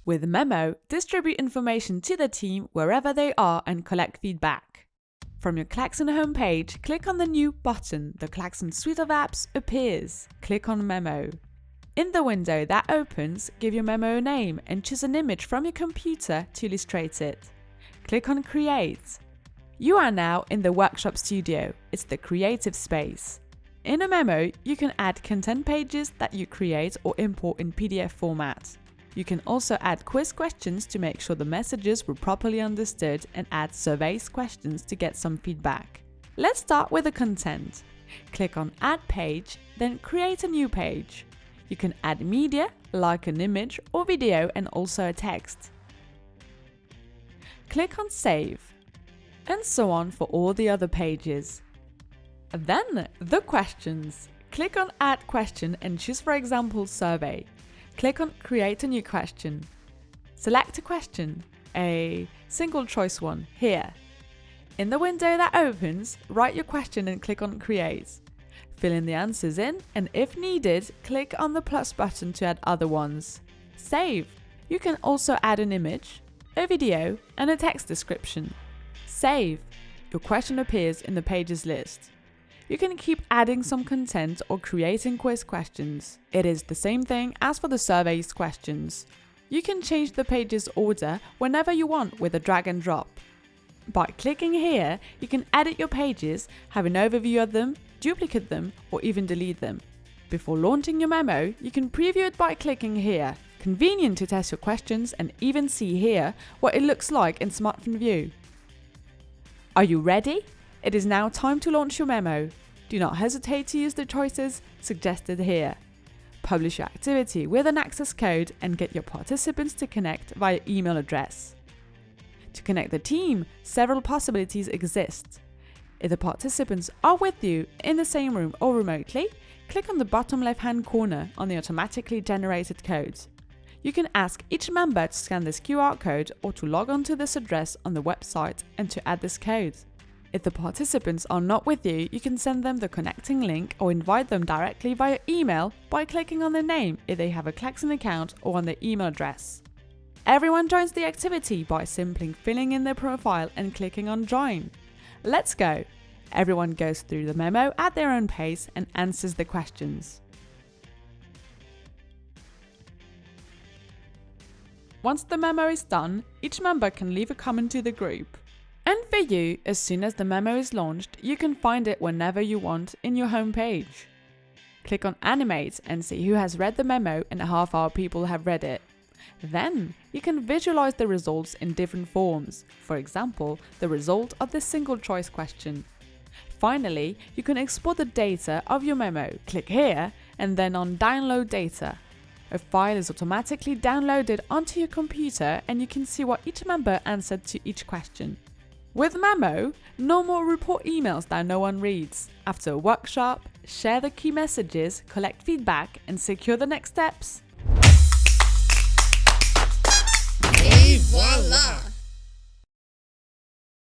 With Memo, distribute information to the team wherever they are and collect feedback. From your Klaxon homepage, click on the New button. The Klaxon suite of apps appears. Click on Memo. In the window that opens, give your memo a name and choose an image from your computer to illustrate it. Click on Create. You are now in the Workshop Studio. It's the creative space. In a memo, you can add content pages that you create or import in PDF format. You can also add quiz questions to make sure the messages were properly understood and add surveys questions to get some feedback. Let's start with the content. Click on Add Page, then create a new page. You can add media, like an image or video, and also a text. Click on Save, and so on for all the other pages. Then, the questions. Click on Add Question and choose, for example, Survey. Click on Create a new question. Select a question, a single choice one, here. In the window that opens, write your question and click on Create. Fill in the answers in, and if needed, click on the plus button to add other ones. Save. You can also add an image, a video, and a text description. Save. Your question appears in the pages list. You can keep adding some content or creating quiz questions. It is the same thing as for the surveys questions. You can change the page's order whenever you want with a drag and drop. By clicking here, you can edit your pages, have an overview of them, duplicate them, or even delete them. Before launching your memo, you can preview it by clicking here. Convenient to test your questions and even see here what it looks like in smartphone view. Are you ready? It is now time to launch your memo. Do not hesitate to use the choices suggested here. Publish your activity with an access code and get your participants to connect via email address. To connect the team, several possibilities exist. If the participants are with you in the same room or remotely, click on the bottom left-hand corner on the automatically generated code. You can ask each member to scan this QR code or to log on to this address on the website and to add this code. If the participants are not with you, you can send them the connecting link or invite them directly via email by clicking on their name if they have a Klaxon account or on their email address. Everyone joins the activity by simply filling in their profile and clicking on Join. Let's go! Everyone goes through the memo at their own pace and answers the questions. Once the memo is done, each member can leave a comment to the group. And for you, as soon as the memo is launched, you can find it whenever you want in your home page. Click on Animate and see who has read the memo and how far people have read it. Then, you can visualize the results in different forms, for example, the result of this single choice question. Finally, you can export the data of your memo. Click here and then on Download Data. A file is automatically downloaded onto your computer and you can see what each member answered to each question. With Memo, no more report emails that no one reads. After a workshop, share the key messages, collect feedback, and secure the next steps. Et voilà!